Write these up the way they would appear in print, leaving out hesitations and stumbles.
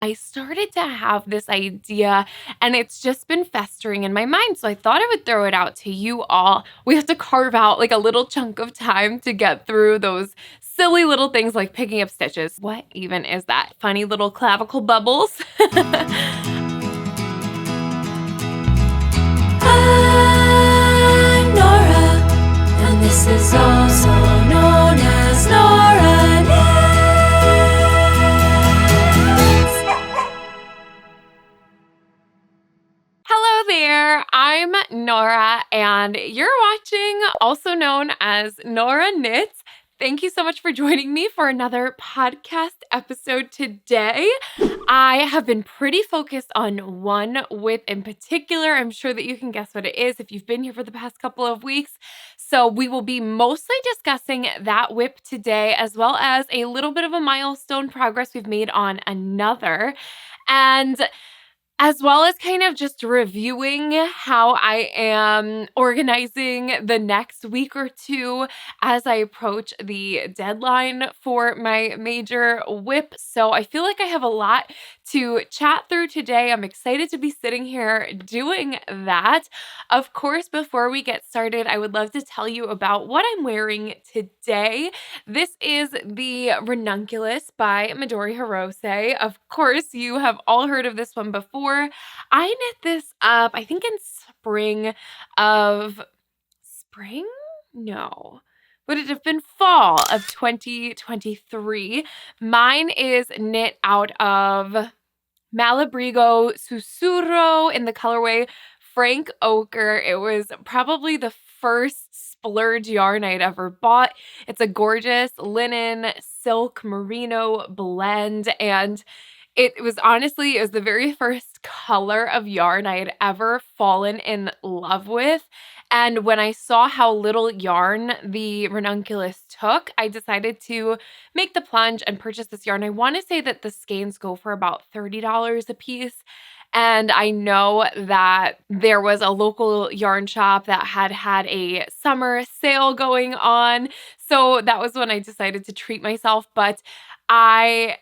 I started to have this idea and it's just been festering in my mind. So I thought I would throw it out to you all. We have to carve out like a little chunk of time to get through those silly little things like picking up stitches. What even is that? Funny little clavicle bubbles. I'm Nora, and this is also known as Nora Knits. Hello there, I'm Nora, and you're watching, also known as Nora Knits. Thank you so much for joining me for another podcast episode today. I have been pretty focused on one whip in particular. I'm sure that you can guess what it is if you've been here for the past couple of weeks. So we will be mostly discussing that whip today, as well as a little bit of a milestone progress we've made on another. And as well as kind of just reviewing how I am organizing the next week or two as I approach the deadline for my major whip. So I feel like I have a lot to chat through today. I'm excited to be sitting here doing that. Of course, before we get started, I would love to tell you about what I'm wearing today. This is the Ranunculus by Midori Hirose. Of course, you have all heard of this one before. I knit this up, I think in spring? No. Would it have been fall of 2023? Mine is knit out of Malabrigo Sussurro in the colorway Frank Ochre. It was probably the first splurge yarn I'd ever bought. It's a gorgeous linen silk merino blend, and it was the very first color of yarn I had ever fallen in love with. And when I saw how little yarn the Ranunculus took, I decided to make the plunge and purchase this yarn. I want to say that the skeins go for about $30 a piece. And I know that there was a local yarn shop that had a summer sale going on. So that was when I decided to treat myself. But I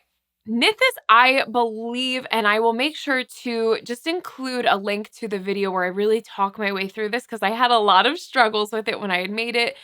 knit this, I believe, and I will make sure to just include a link to the video where I really talk my way through this because I had a lot of struggles with it when I had made it,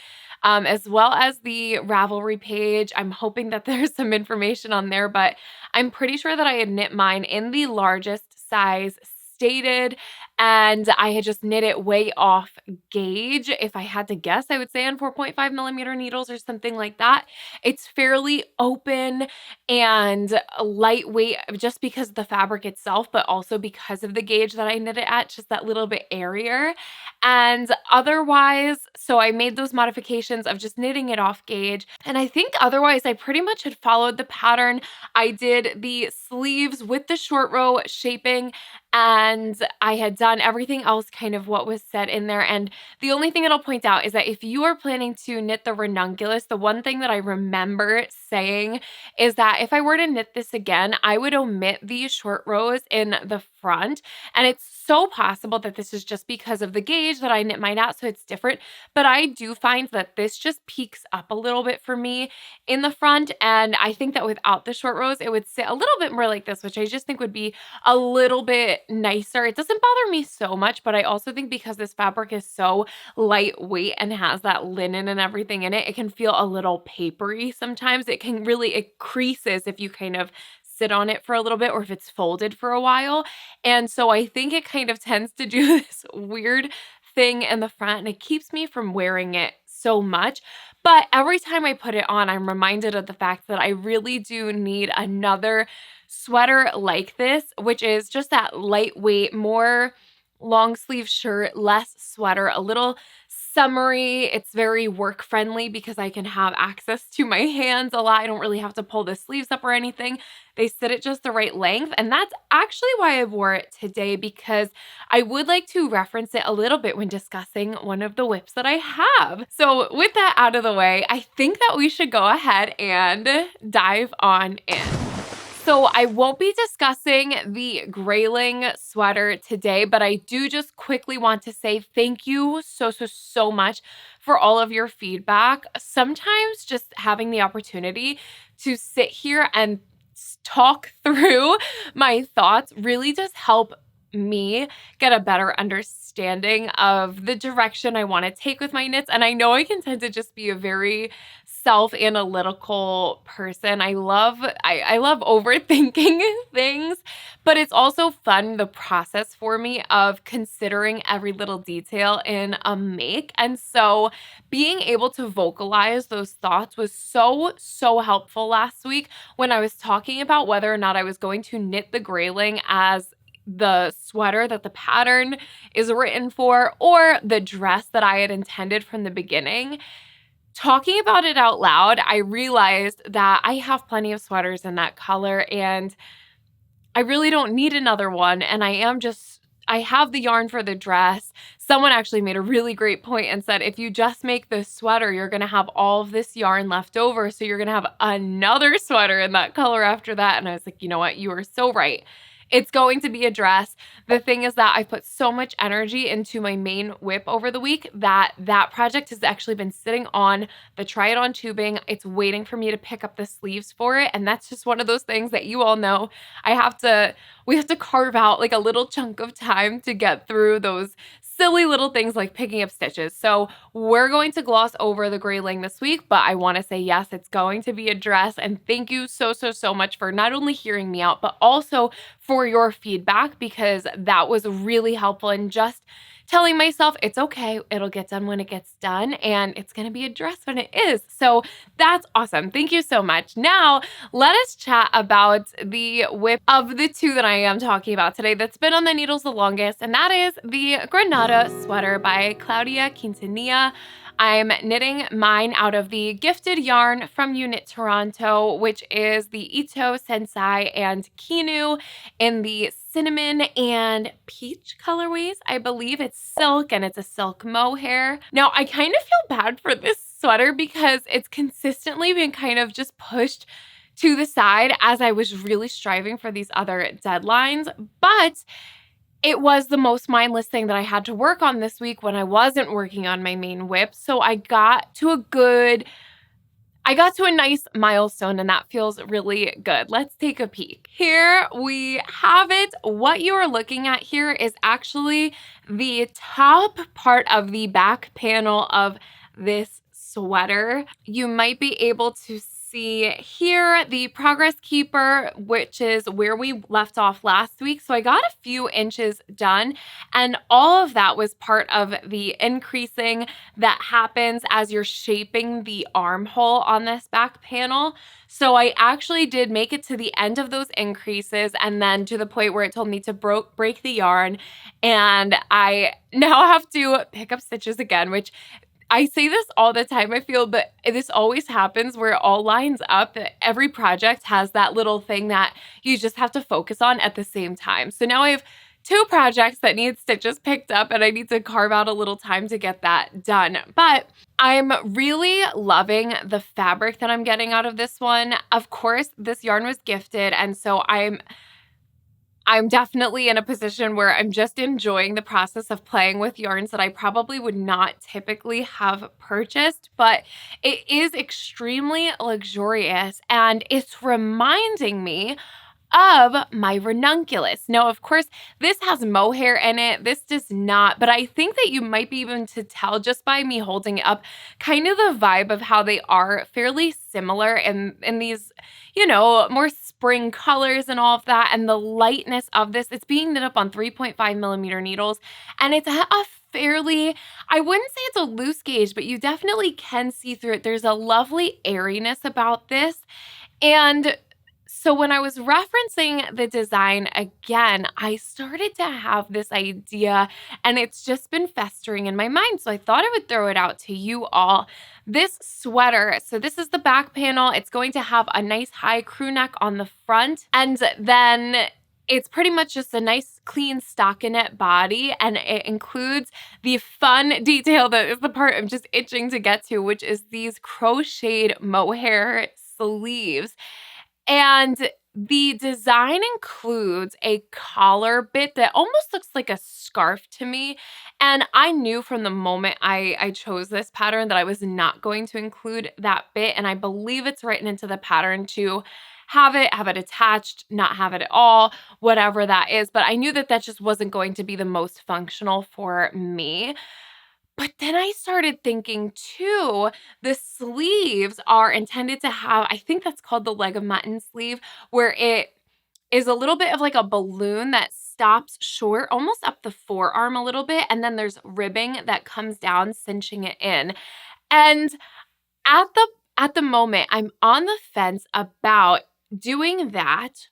as well as the Ravelry page. I'm hoping that there's some information on there, but I'm pretty sure that I had knit mine in the largest size stated, and I had just knit it way off gauge. If I had to guess, I would say on 4.5mm needles or something like that. It's fairly open and lightweight just because of the fabric itself, but also because of the gauge that I knit it at, just that little bit airier. And otherwise, so I made those modifications of just knitting it off gauge. And I think otherwise I pretty much had followed the pattern. I did the sleeves with the short row shaping, and I had done everything else kind of what was said in there. And the only thing that I'll point out is that if you are planning to knit the Ranunculus, the one thing that I remember saying is that if I were to knit this again, I would omit these short rows in the front. And it's so possible that this is just because of the gauge that I knit mine at, so it's different. But I do find that this just peaks up a little bit for me in the front. And I think that without the short rows, it would sit a little bit more like this, which I just think would be a little bit nicer. It doesn't bother me so much, but I also think because this fabric is so lightweight and has that linen and everything in it, it can feel a little papery sometimes. It creases if you kind of sit on it for a little bit or if it's folded for a while. And so I think it kind of tends to do this weird thing in the front, and it keeps me from wearing it so much. But every time I put it on, I'm reminded of the fact that I really do need another sweater like this, which is just that lightweight, more long sleeve shirt, less sweater, a little summery. It's very work friendly because I can have access to my hands a lot. I don't really have to pull the sleeves up or anything. They sit at just the right length. And that's actually why I wore it today, because I would like to reference it a little bit when discussing one of the whips that I have. So with that out of the way, I think that we should go ahead and dive on in. So I won't be discussing the Grayling sweater today, but I do just quickly want to say thank you so much for all of your feedback. Sometimes just having the opportunity to sit here and talk through my thoughts really does help me get a better understanding of the direction I want to take with my knits. And I know I can tend to just be a very self-analytical person. I love overthinking things, but it's also fun, the process for me of considering every little detail in a make. And so being able to vocalize those thoughts was so helpful last week when I was talking about whether or not I was going to knit the Grayling as the sweater that the pattern is written for, or the dress that I had intended from the beginning. Talking about it out loud, I realized that I have plenty of sweaters in that color and I really don't need another one. And I have the yarn for the dress. Someone actually made a really great point and said, if you just make this sweater, you're going to have all of this yarn left over. So you're going to have another sweater in that color after that. And I was like, you know what? You are so right. It's going to be a dress. The thing is that I put so much energy into my main whip over the week that project has actually been sitting on the try-it-on tubing. It's waiting for me to pick up the sleeves for it. And that's just one of those things that you all know we have to carve out like a little chunk of time to get through those silly little things like picking up stitches. So we're going to gloss over the Grayling this week, but I want to say, yes, it's going to be a dress. And thank you so much for not only hearing me out, but also for your feedback, because that was really helpful in just telling myself it's okay, it'll get done when it gets done, and it's going to be a dress when it is. So that's awesome. Thank you so much. Now, let us chat about the whip of the two that I am talking about today that's been on the needles the longest, and that is the Granada sweater by Claudia Quintanilla. I'm knitting mine out of the gifted yarn from Unit Toronto, which is the Ito, Sensai, and Kinu in the cinnamon and peach colorways. I believe it's silk and it's a silk mohair. Now, I kind of feel bad for this sweater because it's consistently been kind of just pushed to the side as I was really striving for these other deadlines, but it was the most mindless thing that I had to work on this week when I wasn't working on my main whip. So I got to a nice milestone, and that feels really good. Let's take a peek. Here we have it. What you are looking at here is actually the top part of the back panel of this sweater. You might be able to see here the progress keeper, which is where we left off last week. So I got a few inches done, and all of that was part of the increasing that happens as you're shaping the armhole on this back panel. So I actually did make it to the end of those increases, and then to the point where it told me to break the yarn, and I now have to pick up stitches again, which I say this all the time, I feel, but this always happens where it all lines up. Every project has that little thing that you just have to focus on at the same time. So now I have two projects that need stitches picked up, and I need to carve out a little time to get that done. But I'm really loving the fabric that I'm getting out of this one. Of course, this yarn was gifted, and so I'm definitely in a position where I'm just enjoying the process of playing with yarns that I probably would not typically have purchased, but it is extremely luxurious, and it's reminding me of my Ranunculus. Now, of course, this has mohair in it. This does not, but I think that you might be able to tell just by me holding it up kind of the vibe of how they are fairly similar in these, more spring colors and all of that, and the lightness of this. It's being knit up on 3.5 millimeter needles, and it's a fairly, I wouldn't say it's a loose gauge, but you definitely can see through it. There's a lovely airiness about this. And so when I was referencing the design again, I started to have this idea, and it's just been festering in my mind. So I thought I would throw it out to you all. This sweater, so this is the back panel. It's going to have a nice high crew neck on the front, and then it's pretty much just a nice clean stockinette body, and it includes the fun detail that is the part I'm just itching to get to, which is these crocheted mohair sleeves. And the design includes a collar bit that almost looks like a scarf to me. And I knew from the moment I chose this pattern that I was not going to include that bit. And I believe it's written into the pattern to have it attached, not have it at all, whatever that is. But I knew that that just wasn't going to be the most functional for me. But then I started thinking too, the sleeves are intended to have, I think that's called the leg of mutton sleeve, where it is a little bit of like a balloon that stops short, almost up the forearm a little bit. And then there's ribbing that comes down, cinching it in. And at the moment, I'm on the fence about doing that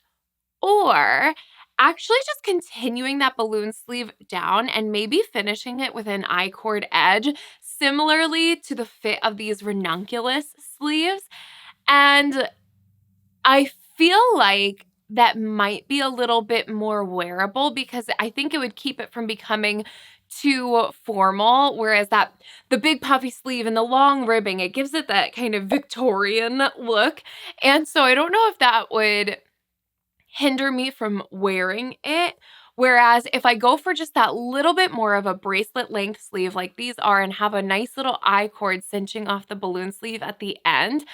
or actually just continuing that balloon sleeve down and maybe finishing it with an I-cord edge, similarly to the fit of these Ranunculus sleeves. And I feel like that might be a little bit more wearable because I think it would keep it from becoming too formal, whereas that the big puffy sleeve and the long ribbing, it gives it that kind of Victorian look. And so I don't know if that would hinder me from wearing it. Whereas if I go for just that little bit more of a bracelet length sleeve like these are and have a nice little I-cord cinching off the balloon sleeve at the end,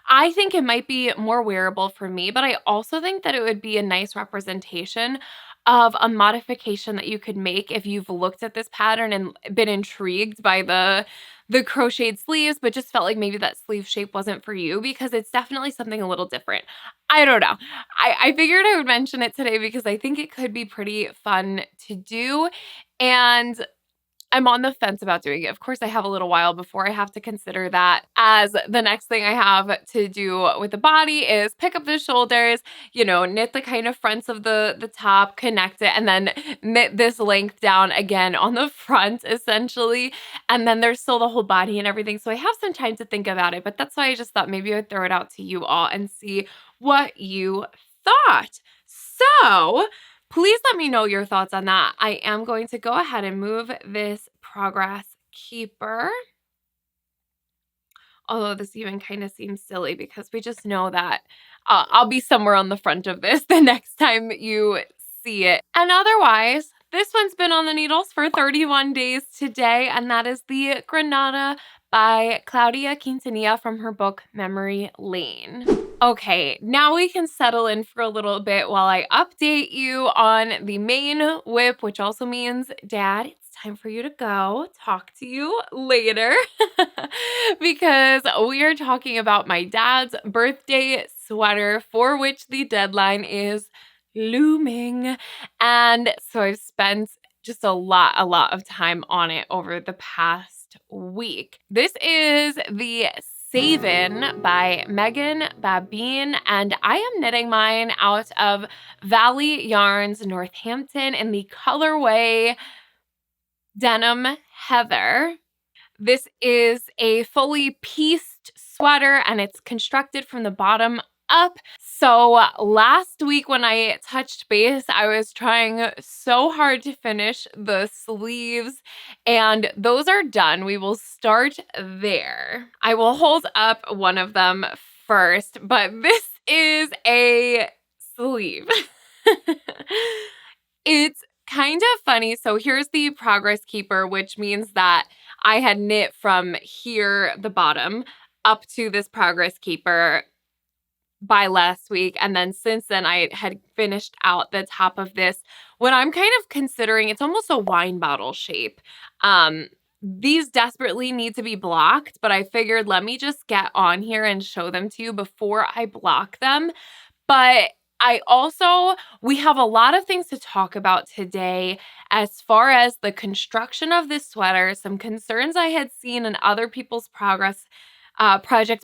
I think it might be more wearable for me, but I also think that it would be a nice representation of a modification that you could make if you've looked at this pattern and been intrigued by the crocheted sleeves, but just felt like maybe that sleeve shape wasn't for you because it's definitely something a little different. I don't know. I figured I would mention it today because I think it could be pretty fun to do. And I'm on the fence about doing it. Of course, I have a little while before I have to consider that as the next thing I have to do with the body is pick up the shoulders, knit the kind of fronts of the top, connect it, and then knit this length down again on the front, essentially. And then there's still the whole body and everything. So I have some time to think about it, but that's why I just thought maybe I'd throw it out to you all and see what you thought. So please let me know your thoughts on that. I am going to go ahead and move this progress keeper. Although this even kind of seems silly because we just know that I'll be somewhere on the front of this the next time you see it. And otherwise, this one's been on the needles for 31 days today, and that is the Granada by Claudia Quintanilla from her book Memory Lane. Okay, now we can settle in for a little bit while I update you on the main whip, which also means, Dad, it's time for you to go. Talk to you later because we are talking about my dad's birthday sweater for which the deadline is looming. And so I've spent just a lot of time on it over the past week. This is the Saven by Megan Babine, and I am knitting mine out of Valley Yarns Northampton in the colorway Denim Heather. This is a fully pieced sweater and it's constructed from the bottom up. So last week when I touched base, I was trying so hard to finish the sleeves and those are done. We will start there. I will hold up one of them first, but this is a sleeve. It's kind of funny. So here's the progress keeper, which means that I had knit from here, the bottom, up to this progress keeper by last week. And then since then, I had finished out the top of this. What I'm kind of considering, it's almost a wine bottle shape. These desperately need to be blocked, but I figured let me just get on here and show them to you before I block them. But we have a lot of things to talk about today as far as the construction of this sweater, some concerns I had seen in other people's project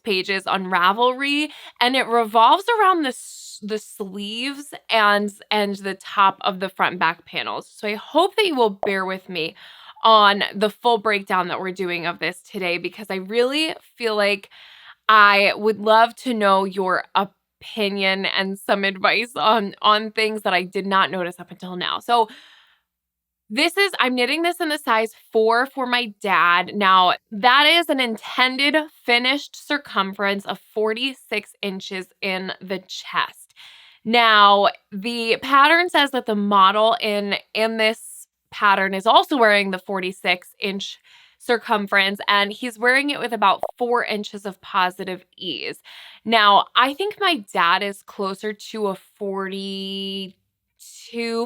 pages on Ravelry, and it revolves around the sleeves and the top of the front and back panels. So I hope that you will bear with me on the full breakdown that we're doing of this today, because I really feel like I would love to know your opinion and some advice on things that I did not notice up until now. So I'm knitting this in the size 4 for my dad. Now, that is an intended finished circumference of 46 inches in the chest. Now, the pattern says that the model in this pattern is also wearing the 46-inch circumference, and he's wearing it with about 4 inches of positive ease. Now, I think my dad is closer to a 42,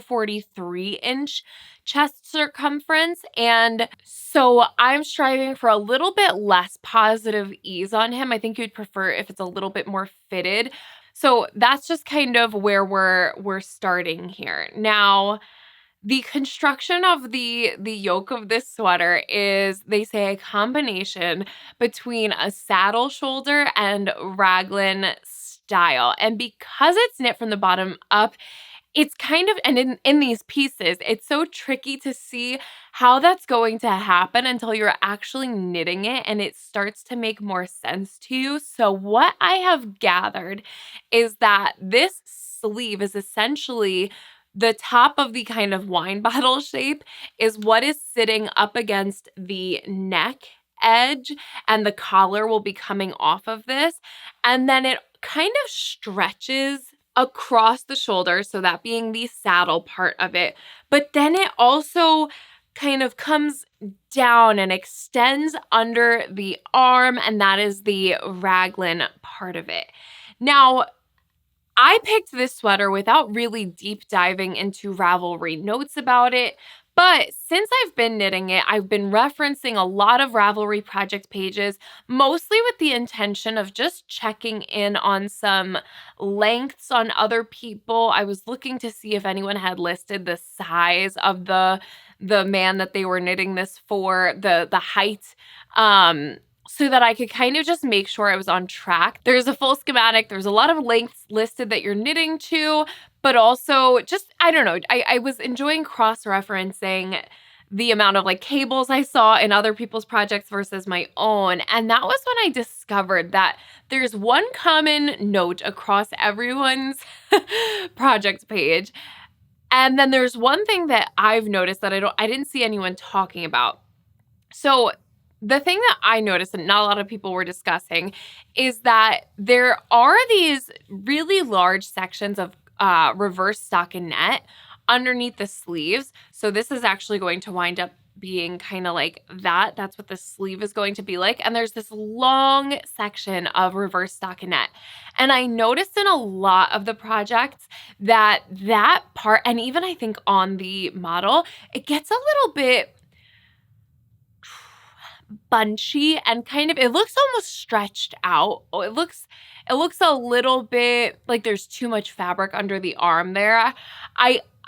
43-inch chest circumference, and so I'm striving for a little bit less positive ease on him. I think you'd prefer if it's a little bit more fitted. So that's just kind of where we're starting here. Now, the construction of the yoke of this sweater is, they say, a combination between a saddle shoulder and raglan style. And because it's knit from the bottom up, it's kind of, and in these pieces, it's so tricky to see how that's going to happen until you're actually knitting it and it starts to make more sense to you. So what I have gathered is that this sleeve is essentially the top of the kind of wine bottle shape is what is sitting up against the neck edge, and the collar will be coming off of this. And then it kind of stretches across the shoulder, so that being the saddle part of it. But then it also kind of comes down and extends under the arm, and that is the raglan part of it. Now, I picked this sweater without really deep diving into Ravelry notes about it, but since I've been knitting it, I've been referencing a lot of Ravelry project pages, mostly with the intention of just checking in on some lengths on other people. I was looking to see if anyone had listed the size of the man that they were knitting this for, the height, so that I could kind of just make sure I was on track. There's a full schematic. There's a lot of lengths listed that you're knitting to, but also just, I don't know, I was enjoying cross-referencing the amount of like cables I saw in other people's projects versus my own. And that was when I discovered that there's one common note across everyone's project page. And then there's one thing that I've noticed that I didn't see anyone talking about. So the thing that I noticed and not a lot of people were discussing is that there are these really large sections of reverse stockinette underneath the sleeves. So this is actually going to wind up being kind of like that. That's what the sleeve is going to be like. And there's this long section of reverse stockinette. And I noticed in a lot of the projects that that part, and even I think on the model, it gets a little bit bunchy and kind of, it looks almost stretched out. Oh, it looks a little bit like there's too much fabric under the arm there.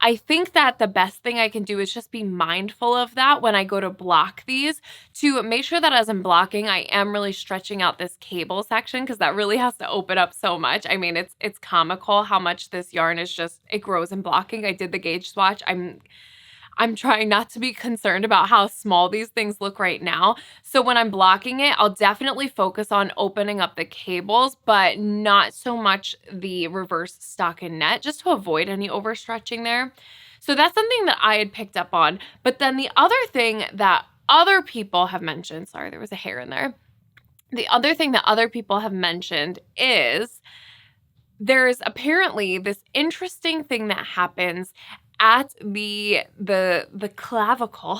I think that the best thing I can do is just be mindful of that when I go to block these, to make sure that as I'm blocking, I am really stretching out this cable section, because that really has to open up so much. I mean, it's comical how much this yarn is just, it grows in blocking. I did the gauge swatch. I'm trying not to be concerned about how small these things look right now. So when I'm blocking it, I'll definitely focus on opening up the cables, but not so much the reverse stockinette, just to avoid any overstretching there. So that's something that I had picked up on. But then the other thing that other people have mentioned, sorry, there was a hair in there. The other thing that other people have mentioned is there's apparently this interesting thing that happens at the clavicle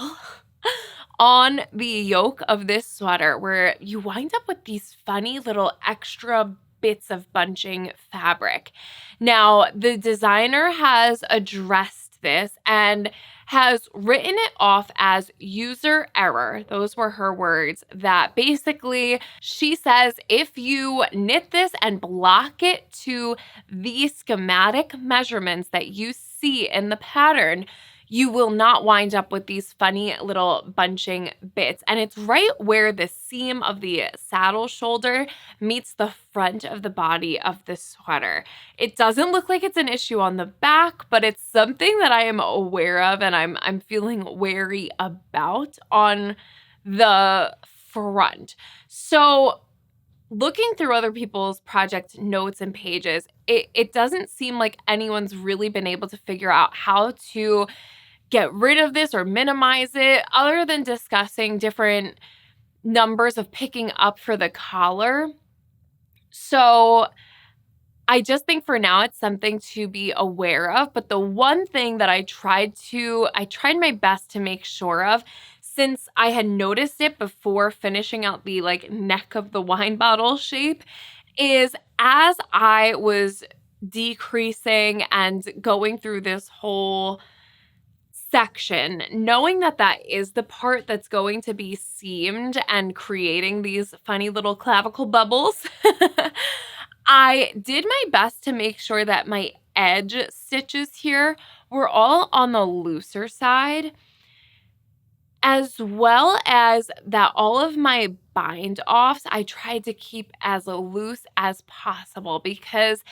on the yoke of this sweater, where you wind up with these funny little extra bits of bunching fabric. Now, the designer has addressed this and has written it off as user error. Those were her words. That basically, she says, if you knit this and block it to the schematic measurements that you see in the pattern, you will not wind up with these funny little bunching bits. And it's right where the seam of the saddle shoulder meets the front of the body of the sweater. It doesn't look like it's an issue on the back, but it's something that I am aware of and I'm feeling wary about on the front. So looking through other people's project notes and pages, it doesn't seem like anyone's really been able to figure out how to get rid of this or minimize it, other than discussing different numbers of picking up for the collar. So I just think for now it's something to be aware of. But the one thing that I tried my best to make sure of, since I had noticed it before finishing out the like neck of the wine bottle shape, is as I was decreasing and going through this whole section, knowing that that is the part that's going to be seamed and creating these funny little clavicle bubbles, I did my best to make sure that my edge stitches here were all on the looser side, as well as that all of my bind offs I tried to keep as loose as possible, because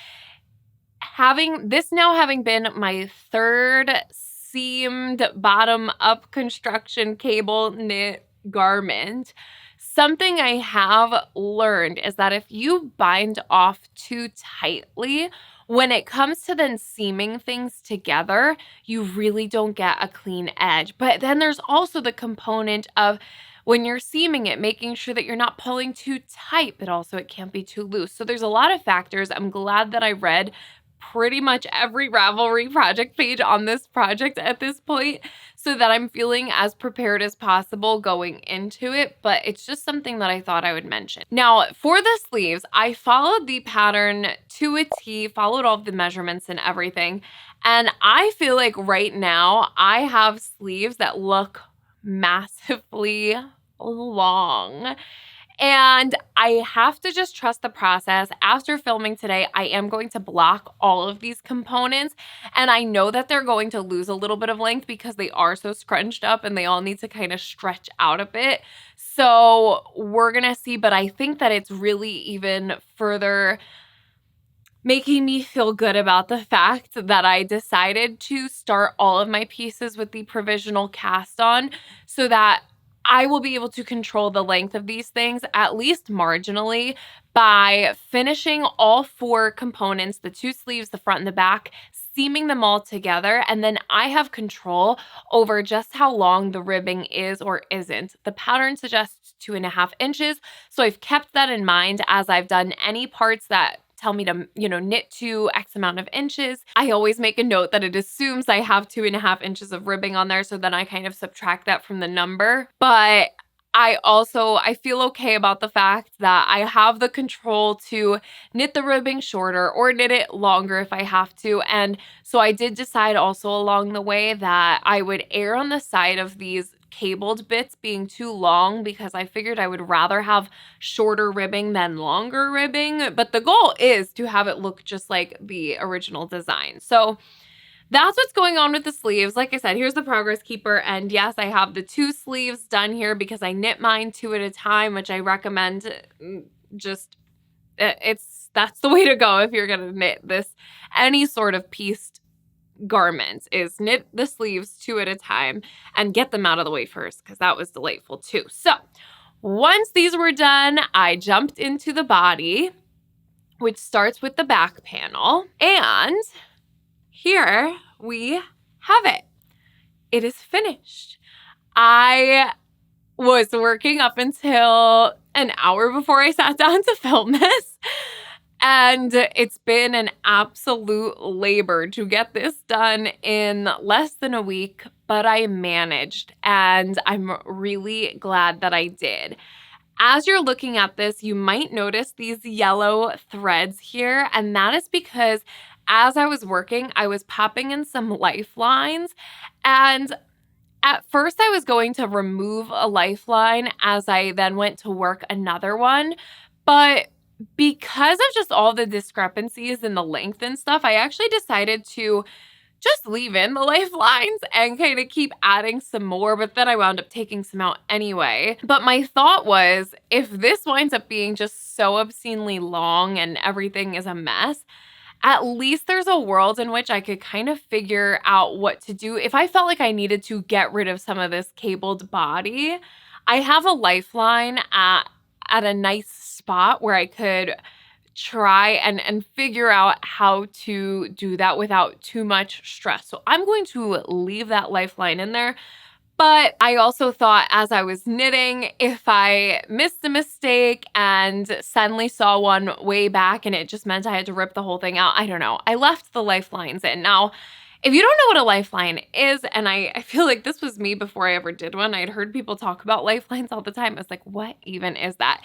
having been my third seamed bottom up construction cable knit garment, something I have learned is that if you bind off too tightly, when it comes to then seaming things together, you really don't get a clean edge. But then there's also the component of when you're seaming it, making sure that you're not pulling too tight, but also it can't be too loose. So there's a lot of factors. I'm glad that I read pretty much every Ravelry project page on this project at this point, so that I'm feeling as prepared as possible going into it, but it's just something that I thought I would mention. Now, for the sleeves, I followed the pattern to a T, followed all of the measurements and everything, and I feel like right now I have sleeves that look massively long. And I have to just trust the process. After filming today, I am going to block all of these components. And I know that they're going to lose a little bit of length because they are so scrunched up and they all need to kind of stretch out a bit. So we're going to see. But I think that it's really even further making me feel good about the fact that I decided to start all of my pieces with the provisional cast on, so that I will be able to control the length of these things, at least marginally, by finishing all 4 components, the 2 sleeves, the front and the back, seaming them all together, and then I have control over just how long the ribbing is or isn't. The pattern suggests 2.5 inches, so I've kept that in mind as I've done any parts that tell me to, knit to X amount of inches. I always make a note that it assumes I have 2.5 inches of ribbing on there, so then I kind of subtract that from the number. But I feel okay about the fact that I have the control to knit the ribbing shorter or knit it longer if I have to. And so I did decide also along the way that I would err on the side of these cabled bits being too long, because I figured I would rather have shorter ribbing than longer ribbing. But the goal is to have it look just like the original design. So that's what's going on with the sleeves. Like I said, here's the progress keeper. And yes, I have the 2 sleeves done here because I knit mine 2 at a time, which I recommend. That's the way to go if you're going to knit this, any sort of pieced garments, is knit the sleeves 2 at a time and get them out of the way first, because that was delightful too. So once these were done, I jumped into the body, which starts with the back panel, and here we have it. It is finished. I was working up until an hour before I sat down to film this, and it's been an absolute labor to get this done in less than a week, but I managed, and I'm really glad that I did. As you're looking at this, you might notice these yellow threads here, and that is because as I was working, I was popping in some lifelines, and at first I was going to remove a lifeline as I then went to work another one, but because of just all the discrepancies in the length and stuff, I actually decided to just leave in the lifelines and kind of keep adding some more, but then I wound up taking some out anyway. But my thought was, if this winds up being just so obscenely long and everything is a mess, at least there's a world in which I could kind of figure out what to do if I felt like I needed to get rid of some of this cabled body. I have a lifeline at a nice spot where I could try and figure out how to do that without too much stress. So I'm going to leave that lifeline in there. But I also thought, as I was knitting, if I missed a mistake and suddenly saw one way back and it just meant I had to rip the whole thing out, I don't know. I left the lifelines in. Now, If you don't know what a lifeline is, and I feel like this was me before I ever did one, I'd heard people talk about lifelines all the time. I was like, what even is that?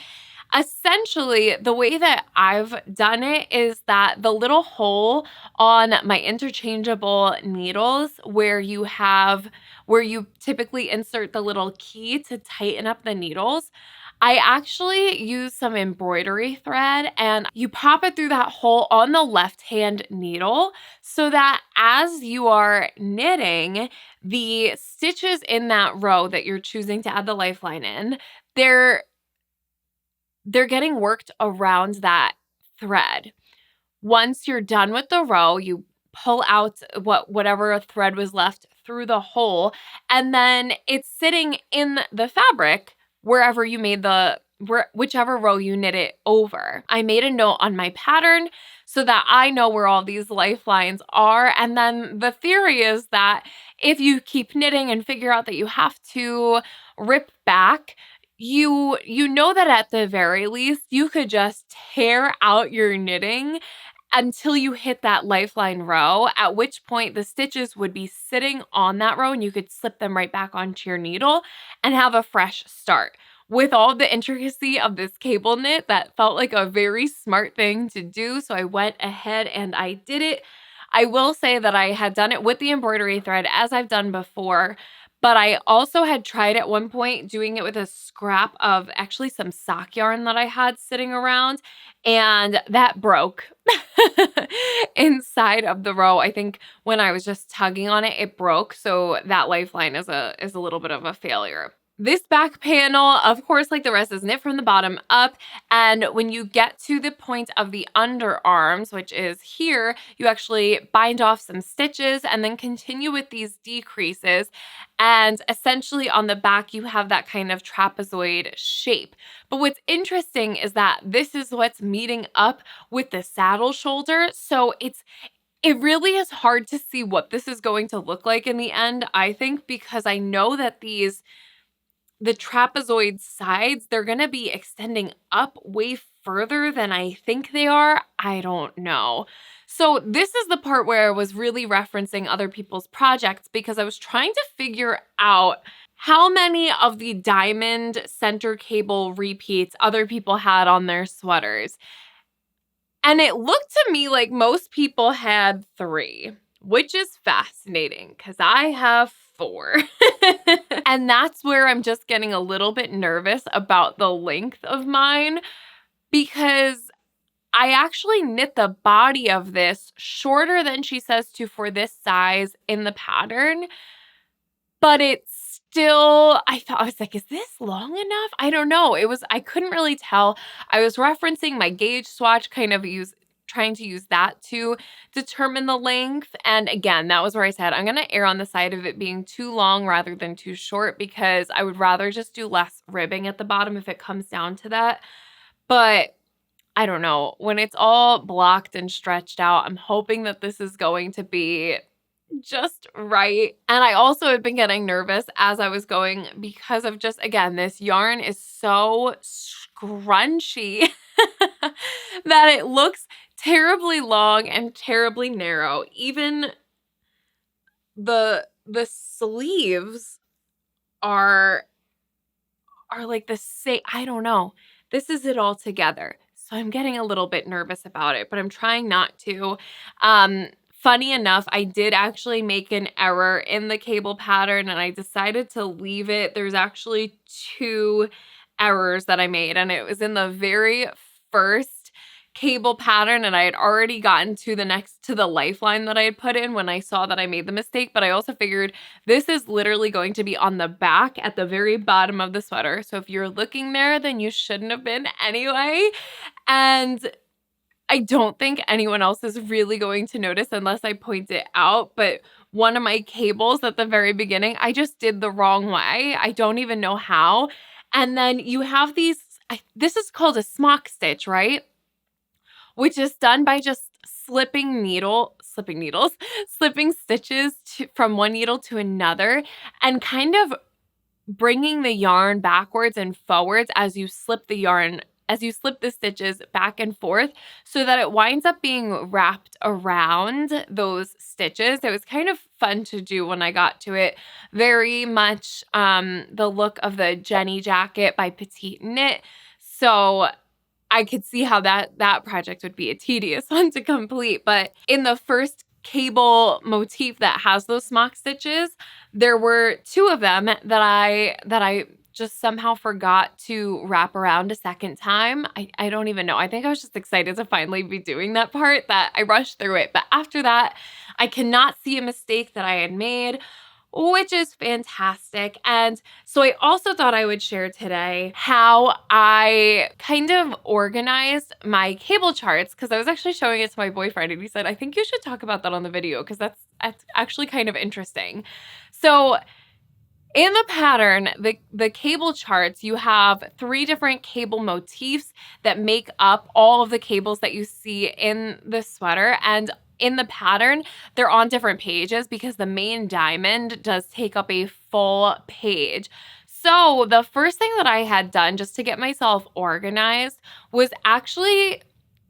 Essentially, the way that I've done it is that the little hole on my interchangeable needles where you typically insert the little key to tighten up the needles, I actually use some embroidery thread and you pop it through that hole on the left-hand needle so that as you are knitting, the stitches in that row that you're choosing to add the lifeline in, they're getting worked around that thread. Once you're done with the row, you pull out whatever thread was left through the hole, and then it's sitting in the fabric wherever you made whichever row you knit it over. I made a note on my pattern so that I know where all these lifelines are. And then the theory is that if you keep knitting and figure out that you have to rip back, you know that at the very least you could just tear out your knitting until you hit that lifeline row, at which point the stitches would be sitting on that row and you could slip them right back onto your needle and have a fresh start. With all the intricacy of this cable knit, that felt like a very smart thing to do, so I went ahead and I did it. I will say that I had done it with the embroidery thread as I've done before, but I also had tried at one point doing it with a scrap of actually some sock yarn that I had sitting around, and that broke inside of the row. I think when I was just tugging on it, it broke. So that lifeline is a little bit of a failure. This back panel, of course, like the rest, is knit from the bottom up. And when you get to the point of the underarms, which is here, you actually bind off some stitches and then continue with these decreases. And essentially on the back, you have that kind of trapezoid shape. But what's interesting is that this is what's meeting up with the saddle shoulder. So it really is hard to see what this is going to look like in the end, I think, because I know that the trapezoid sides, they're going to be extending up way further than I think they are. I don't know. So this is the part where I was really referencing other people's projects because I was trying to figure out how many of the diamond center cable repeats other people had on their sweaters. And it looked to me like most people had 3, which is fascinating because I have 4. And that's where I'm just getting a little bit nervous about the length of mine because I actually knit the body of this shorter than she says to for this size in the pattern, but it's still, I was like, is this long enough? I don't know. I couldn't really tell. I was referencing my gauge swatch, trying to use that to determine the length. And again, that was where I said, I'm going to err on the side of it being too long rather than too short because I would rather just do less ribbing at the bottom if it comes down to that. But I don't know. When it's all blocked and stretched out, I'm hoping that this is going to be just right. And I also had been getting nervous as I was going because of just, again, this yarn is so scrunchy that it looks terribly long and terribly narrow. Even the sleeves are like the same. I don't know. This is it all together. So I'm getting a little bit nervous about it, but I'm trying not to. Funny enough, I did actually make an error in the cable pattern and I decided to leave it. There's actually 2 errors that I made, and it was in the very first cable pattern, and I had already gotten to the lifeline that I had put in when I saw that I made the mistake. But I also figured this is literally going to be on the back at the very bottom of the sweater. So if you're looking there, then you shouldn't have been anyway. And I don't think anyone else is really going to notice unless I point it out. But one of my cables at the very beginning, I just did the wrong way. I don't even know how. And then you have this is called a smock stitch, right? Which is done by just slipping stitches from one needle to another and kind of bringing the yarn backwards and forwards as you slip the yarn as you slip the stitches back and forth so that it winds up being wrapped around those stitches. It was kind of fun to do when I got to it. Very much the look of the Jenny jacket by Petite Knit. So I could see how that project would be a tedious one to complete. But in the first cable motif that has those smock stitches, there were 2 of them that I just somehow forgot to wrap around a second time. I don't even know. I think I was just excited to finally be doing that part that I rushed through it. But after that, I cannot see a mistake that I had made, which is fantastic. And so I also thought I would share today how I kind of organized my cable charts, because I was actually showing it to my boyfriend and he said, I think you should talk about that on the video because that's actually kind of interesting. So in the pattern, the cable charts, you have 3 different cable motifs that make up all of the cables that you see in the sweater. And in the pattern, they're on different pages because the main diamond does take up a full page. So the first thing that I had done just to get myself organized was actually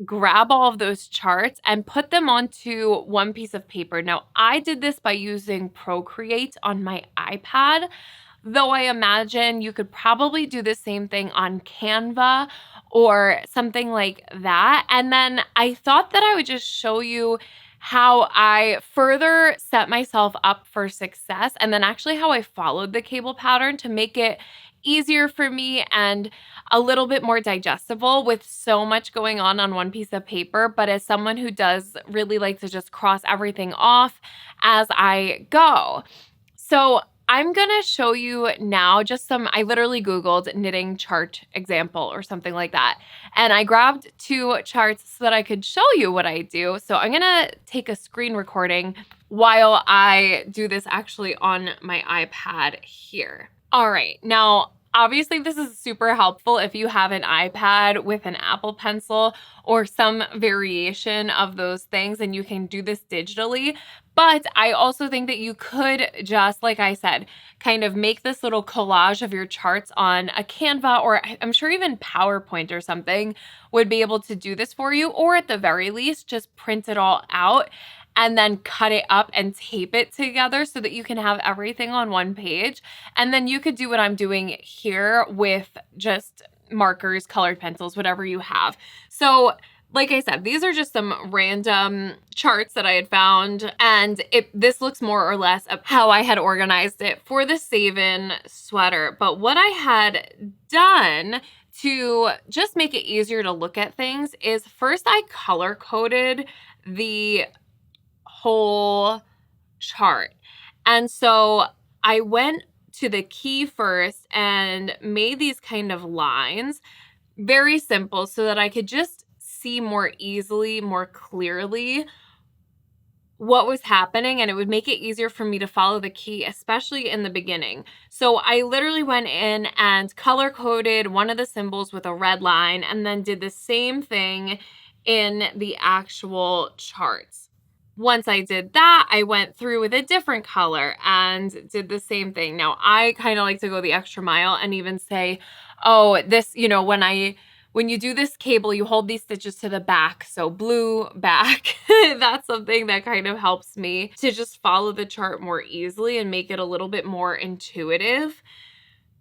grab all of those charts and put them onto one piece of paper. Now, I did this by using Procreate on my iPad, though I imagine you could probably do the same thing on Canva or something like that. And then I thought that I would just show you how I further set myself up for success, and then actually how I followed the cable pattern to make it easier for me and a little bit more digestible with so much going on one piece of paper. But as someone who does really like to just cross everything off as I go. So I'm going to show you now just I literally Googled knitting chart example or something like that. And I grabbed 2 charts so that I could show you what I do. So I'm going to take a screen recording while I do this actually on my iPad here. All right, now obviously this is super helpful if you have an iPad with an Apple Pencil or some variation of those things and you can do this digitally. But I also think that you could just, like I said, kind of make this little collage of your charts on a Canva, or I'm sure even PowerPoint or something would be able to do this for you, or at the very least, just print it all out and then cut it up and tape it together so that you can have everything on one page. And then you could do what I'm doing here with just markers, colored pencils, whatever you have. So like I said, these are just some random charts that I had found, and this looks more or less of how I had organized it for the Saven sweater. But what I had done to just make it easier to look at things is first I color coded the whole chart. And so I went to the key first and made these kind of lines, very simple, so that I could just see more easily, more clearly what was happening, and it would make it easier for me to follow the key, especially in the beginning. So I literally went in and color coded one of the symbols with a red line and then did the same thing in the actual charts. Once I did that, I went through with a different color and did the same thing. Now, I kind of like to go the extra mile and even say, oh, this, when you do this cable, you hold these stitches to the back. So blue back, that's something that kind of helps me to just follow the chart more easily and make it a little bit more intuitive.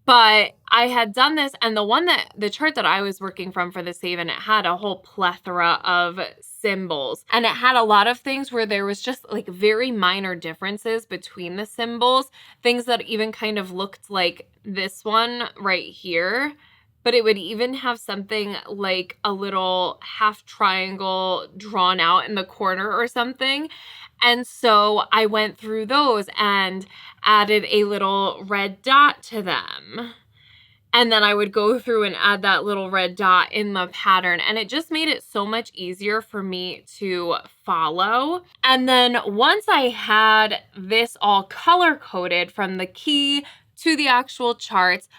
But I had done this, and the chart that I was working from for the Saven, it had a whole plethora of symbols. And it had a lot of things where there was just like very minor differences between the symbols, things that even kind of looked like this one right here. But it would even have something like a little half triangle drawn out in the corner or something. And so I went through those and added a little red dot to them. And then I would go through and add that little red dot in the pattern. And it just made it so much easier for me to follow. And then once I had this all color coded from the key to the actual charts,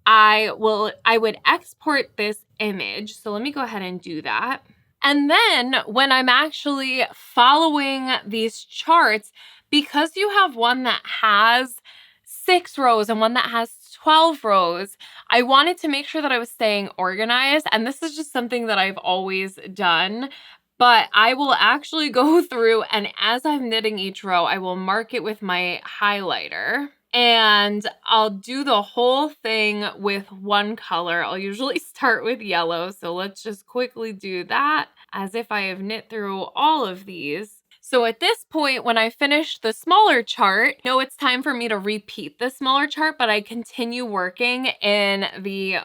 I would export this image. So let me go ahead and do that. And then when I'm actually following these charts, because you have one that has 6 rows and one that has 12 rows, I wanted to make sure that I was staying organized, and this is just something that I've always done, but I will actually go through, and as I'm knitting each row, I will mark it with my highlighter. And I'll do the whole thing with one color. I'll usually start with yellow, so let's just quickly do that as if I have knit through all of these. So at this point, when I finish the smaller chart, I know it's time for me to repeat the smaller chart, but I continue working in the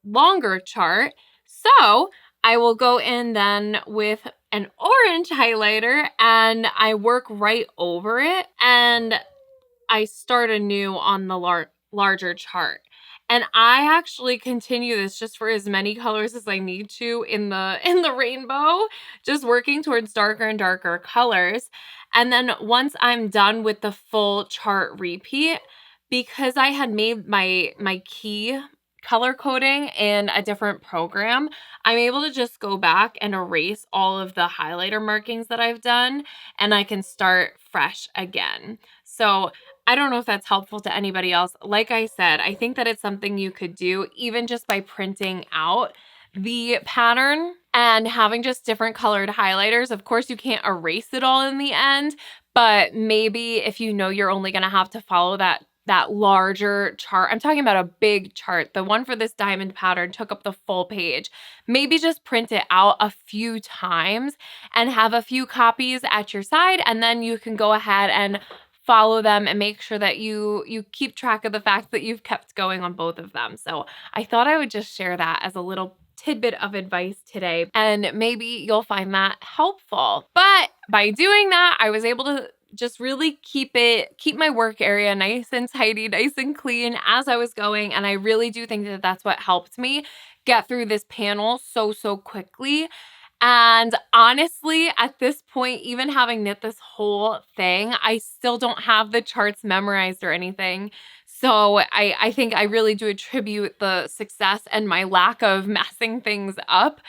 longer chart. So I will go in then with an orange highlighter and I work right over it, and I start anew on the larger chart. And I actually continue this just for as many colors as I need to in the rainbow, just working towards darker and darker colors. And then once I'm done with the full chart repeat, because I had made my key color coding in a different program, I'm able to just go back and erase all of the highlighter markings that I've done, and I can start fresh again. So I don't know if that's helpful to anybody else. Like I said, I think that it's something you could do even just by printing out the pattern and having just different colored highlighters. Of course, you can't erase it all in the end, but maybe if you know you're only going to have to follow that larger chart. I'm talking about a big chart. The one for this diamond pattern took up the full page. Maybe just print it out a few times and have a few copies at your side, and then you can go ahead and follow them and make sure that you keep track of the fact that you've kept going on both of them. So I thought I would just share that as a little tidbit of advice today, and maybe you'll find that helpful. But by doing that, I was able to just really keep my work area nice and tidy, nice and clean as I was going. And I really do think that that's what helped me get through this panel so quickly. And honestly, at this point, even having knit this whole thing, I still don't have the charts memorized or anything. So I think I really do attribute the success and my lack of messing things up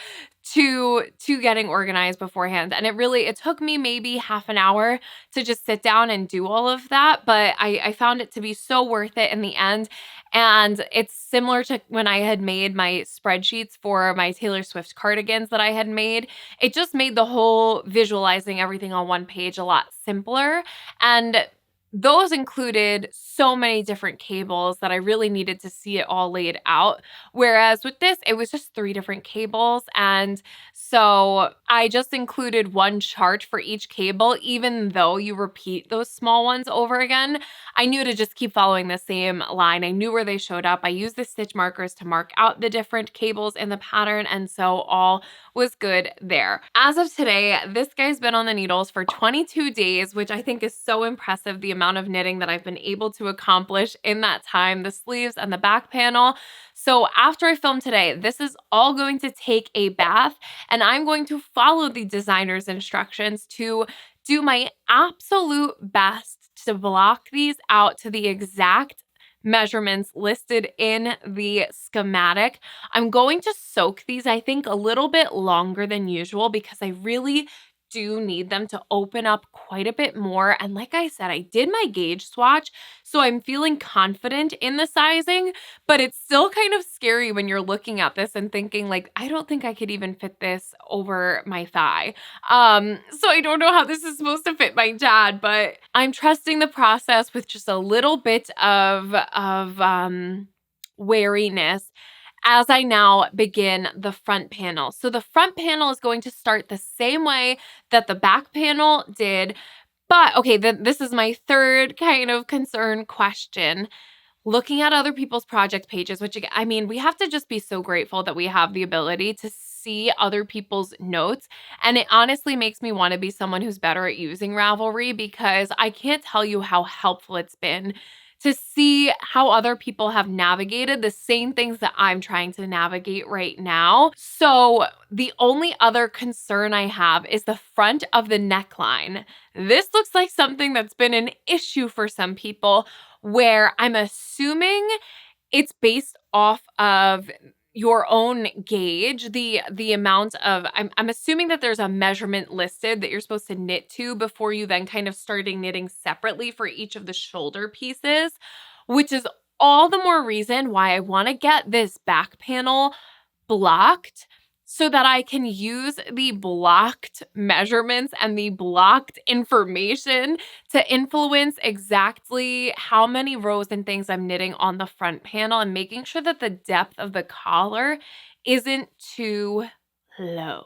to getting organized beforehand. And it took me maybe half an hour to just sit down and do all of that, but I found it to be so worth it in the end. And it's similar to when I had made my spreadsheets for my Taylor Swift cardigans that I had made. It just made the whole visualizing everything on one page a lot simpler. And those included so many different cables that I really needed to see it all laid out. Whereas with this, it was just 3 different cables. And so I just included one chart for each cable, even though you repeat those small ones over again. I knew to just keep following the same line. I knew where they showed up. I used the stitch markers to mark out the different cables in the pattern. And so all was good there. As of today, this guy's been on the needles for 22 days, which I think is so impressive, the amount of knitting that I've been able to accomplish in that time, the sleeves and the back panel. So after I film today, this is all going to take a bath, and I'm going to follow the designer's instructions to do my absolute best to block these out to the exact measurements listed in the schematic. I'm going to soak these, I think, a little bit longer than usual because I really do need them to open up quite a bit more. And like I said, I did my gauge swatch, so I'm feeling confident in the sizing, but it's still kind of scary when you're looking at this and thinking like, I don't think I could even fit this over my thigh. So I don't know how this is supposed to fit my dad, but I'm trusting the process with just a little bit of wariness as I now begin the front panel. So the front panel is going to start the same way that the back panel did. But okay, this is my third kind of concern question. Looking at other people's project pages, which I mean, we have to just be so grateful that we have the ability to see other people's notes. And it honestly makes me want to be someone who's better at using Ravelry, because I can't tell you how helpful it's been to see how other people have navigated the same things that I'm trying to navigate right now. So the only other concern I have is the front of the neckline. This looks like something that's been an issue for some people, where I'm assuming it's based off of your own gauge, the amount of, I'm assuming that there's a measurement listed that you're supposed to knit to before you then kind of starting knitting separately for each of the shoulder pieces, which is all the more reason why I want to get this back panel blocked so that I can use the blocked measurements and the blocked information to influence exactly how many rows and things I'm knitting on the front panel and making sure that the depth of the collar isn't too low.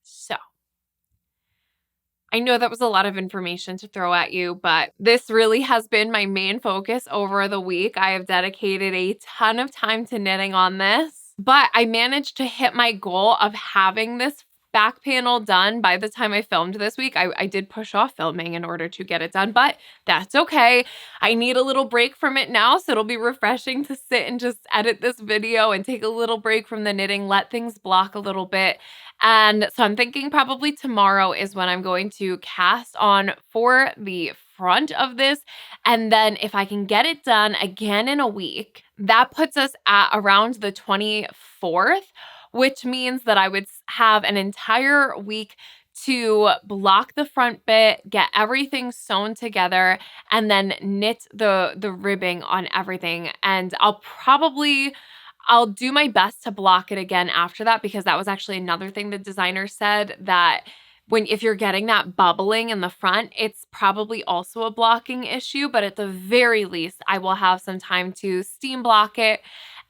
So I know that was a lot of information to throw at you, but this really has been my main focus over the week. I have dedicated a ton of time to knitting on this, but I managed to hit my goal of having this back panel done by the time I filmed this week. I did push off filming in order to get it done, but that's okay. I need a little break from it now, so it'll be refreshing to sit and just edit this video and take a little break from the knitting, let things block a little bit. And so I'm thinking probably tomorrow is when I'm going to cast on for the front of this. And then if I can get it done again in a week, that puts us at around the 24th, which means that I would have an entire week to block the front bit, get everything sewn together, and then knit the ribbing on everything. And I'll do my best to block it again after that, because that was actually another thing the designer said, that if you're getting that bubbling in the front, it's probably also a blocking issue, but at the very least, I will have some time to steam block it,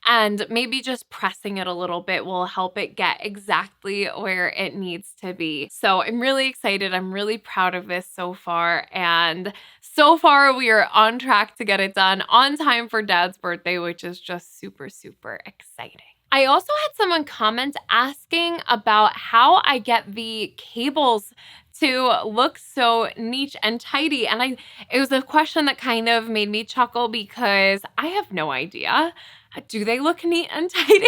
and maybe just pressing it a little bit will help it get exactly where it needs to be. So I'm really excited. I'm really proud of this so far. And so far we are on track to get it done on time for Dad's birthday, which is just super, super exciting. I also had someone comment asking about how I get the cables to look so neat and tidy. And it was a question that kind of made me chuckle because I have no idea. Do they look neat and tidy?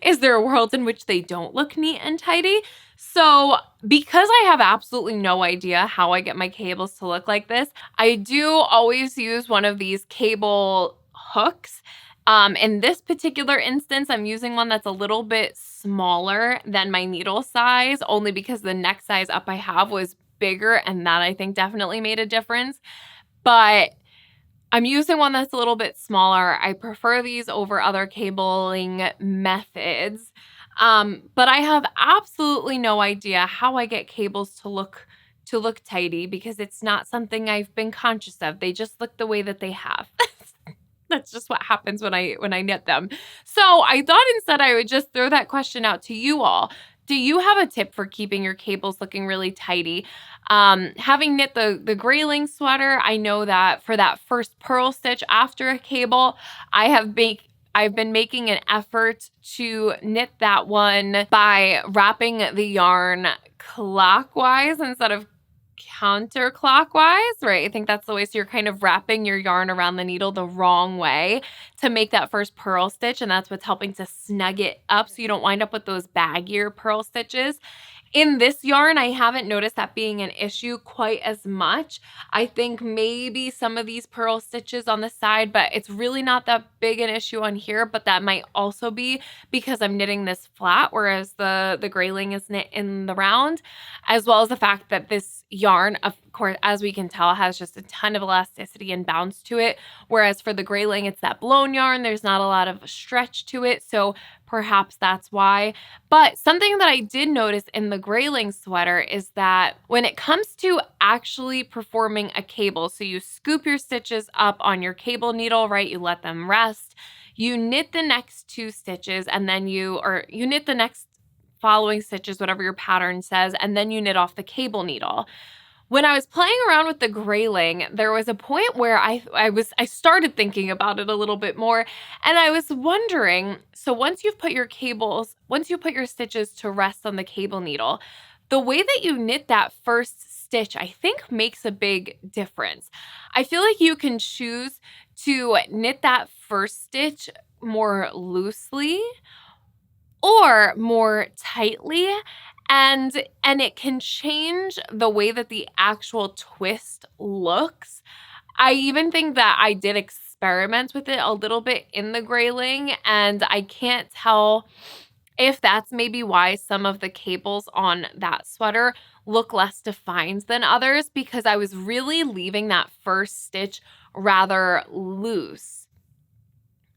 Is there a world in which they don't look neat and tidy? So because I have absolutely no idea how I get my cables to look like this, I do always use one of these cable hooks. In this particular instance, I'm using one that's a little bit smaller than my needle size, only because the next size up I have was bigger, and that I think definitely made a difference. But I'm using one that's a little bit smaller. I prefer these over other cabling methods. But I have absolutely no idea how I get cables to look tidy, because it's not something I've been conscious of. They just look the way that they have. That's just what happens when I knit them. So I thought instead I would just throw that question out to you all. Do you have a tip for keeping your cables looking really tidy? Having knit the Grayling sweater, I know that for that first purl stitch after a cable, I've been making an effort to knit that one by wrapping the yarn clockwise instead of counterclockwise, right? I think that's the way. So you're kind of wrapping your yarn around the needle the wrong way to make that first purl stitch, and that's what's helping to snug it up so you don't wind up with those baggier purl stitches. In this yarn, I haven't noticed that being an issue quite as much. I think maybe some of these purl stitches on the side, but it's really not that big an issue on here, but that might also be because I'm knitting this flat, whereas the Grayling is knit in the round, as well as the fact that this yarn, of course, as we can tell, has just a ton of elasticity and bounce to it, whereas for the Grayling, it's that blown yarn. There's not a lot of stretch to it, so perhaps that's why. But something that I did notice in the Grayling sweater is that when it comes to actually performing a cable, so you scoop your stitches up on your cable needle, right? You let them rest. You knit the next 2 stitches, and then you knit the next following stitches, whatever your pattern says, and then you knit off the cable needle. When I was playing around with the Grayling, there was a point where I started thinking about it a little bit more, and I was wondering, so once you've put your stitches to rest on the cable needle, the way that you knit that first stitch, I think, makes a big difference. I feel like you can choose to knit that first stitch more loosely or more tightly, and it can change the way that the actual twist looks. I even think that I did experiment with it a little bit in the Grayling, and I can't tell if that's maybe why some of the cables on that sweater look less defined than others, because I was really leaving that first stitch rather loose.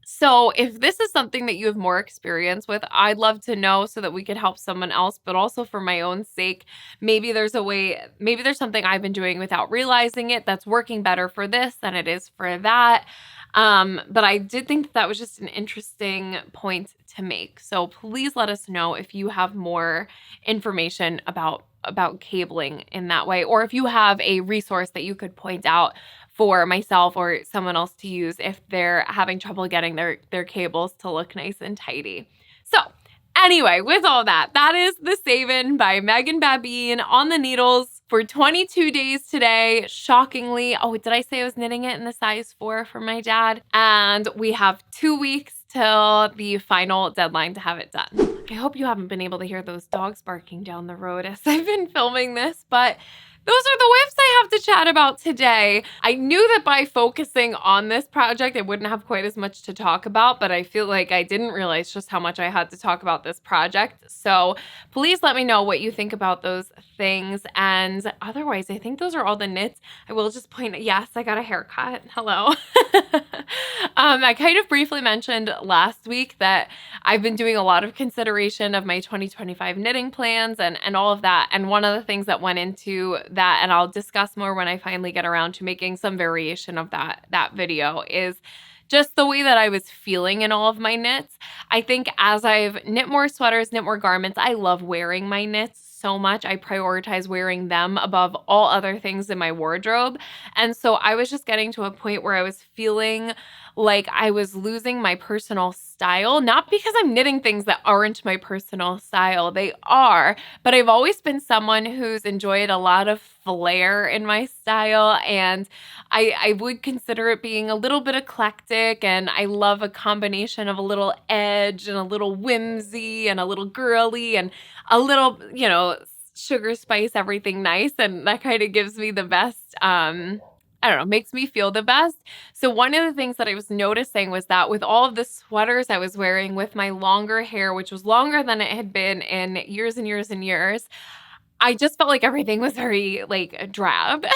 So if this is something that you have more experience with, I'd love to know so that we could help someone else, but also for my own sake, maybe there's a way, maybe there's something I've been doing without realizing it that's working better for this than it is for that. But I did think that was just an interesting point to make. So please let us know if you have more information about cabling in that way, or if you have a resource that you could point out for myself or someone else to use if they're having trouble getting their cables to look nice and tidy. So anyway, with all that, that is the Saven by Megan Babine on the needles for 22 days today. Shockingly, oh, did I say I was knitting it in the size 4 for my dad? And we have 2 weeks till the final deadline to have it done. I hope you haven't been able to hear those dogs barking down the road as I've been filming this, but those are the whips I have to chat about today. I knew that by focusing on this project, I wouldn't have quite as much to talk about, but I feel like I didn't realize just how much I had to talk about this project. So please let me know what you think about those things. And otherwise, I think those are all the knits. I will just point out, yes, I got a haircut. Hello. I kind of briefly mentioned last week that I've been doing a lot of consideration of my 2025 knitting plans and all of that. And one of the things that went into that, and I'll discuss more when I finally get around to making some variation of that video, is just the way that I was feeling in all of my knits. I think as I've knit more sweaters, knit more garments, I love wearing my knits so much. I prioritize wearing them above all other things in my wardrobe. And so I was just getting to a point where I was feeling like I was losing my personal style, not because I'm knitting things that aren't my personal style. They are, but I've always been someone who's enjoyed a lot of flair in my style, and I would consider it being a little bit eclectic, and I love a combination of a little edge and a little whimsy and a little girly and a little, sugar spice everything nice, and that kind of gives me the best, I don't know, makes me feel the best. So one of the things that I was noticing was that with all of the sweaters I was wearing with my longer hair, which was longer than it had been in years and years and years, I just felt like everything was very drab.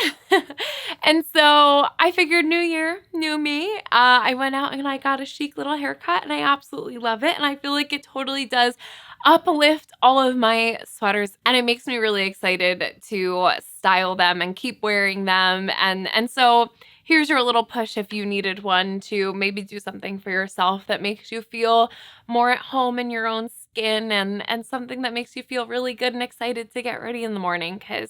And so I figured new year, new me. I went out and I got a chic little haircut and I absolutely love it. And I feel like it totally does uplift all of my sweaters, and it makes me really excited to style them and keep wearing them. And so here's your little push if you needed one to maybe do something for yourself that makes you feel more at home in your own skin, and something that makes you feel really good and excited to get ready in the morning, because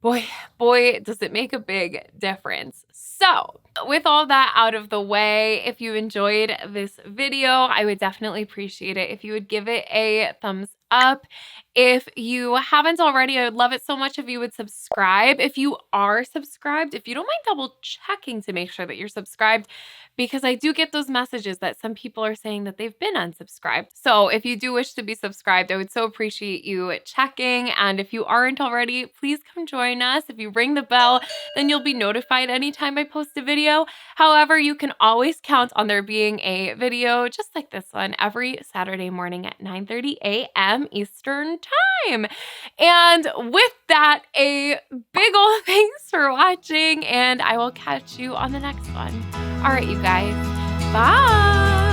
boy, does it make a big difference. So with all that out of the way, if you enjoyed this video, I would definitely appreciate it if you would give it a thumbs up. If you haven't already, I would love it so much if you would subscribe. If you are subscribed, if you don't mind double checking to make sure that you're subscribed, because I do get those messages that some people are saying that they've been unsubscribed. So if you do wish to be subscribed, I would so appreciate you checking. And if you aren't already, please come join us. If you ring the bell, then you'll be notified anytime I post a video. However, you can always count on there being a video just like this one every Saturday morning at 9:30 a.m. Eastern Time. And with that, a big ol' thanks for watching, and I will catch you on the next one. All right, you guys. Bye.